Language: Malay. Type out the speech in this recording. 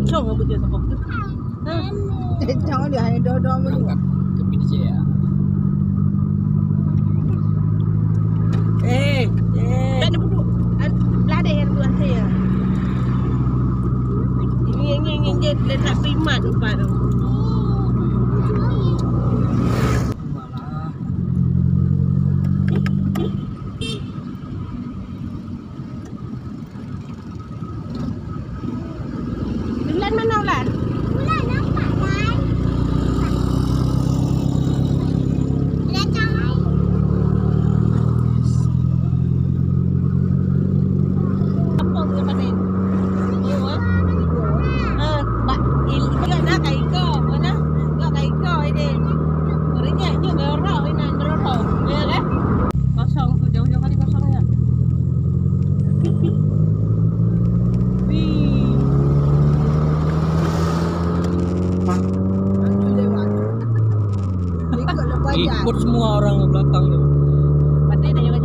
cong apa dia sebab tu. Cong dia hanya dua-dua mulu. Ke PDJ ya. Tak ada duduk. Beladai yang duduk saya. Ini dia letak primat depan tu. Bulan mana Ulan? Bulan nampak kan? Datang air. Apa dia panen? Oh, Ingat nak kai ko, mana? Enggak kai ko ini. Orangnya nyu berorok ini, berorok. Ya kan? Kosong tu jauh-jauh kali kosongnya. Wih. Ikut lepas Ikut semua orang ke belakang tu. Patut dah jangan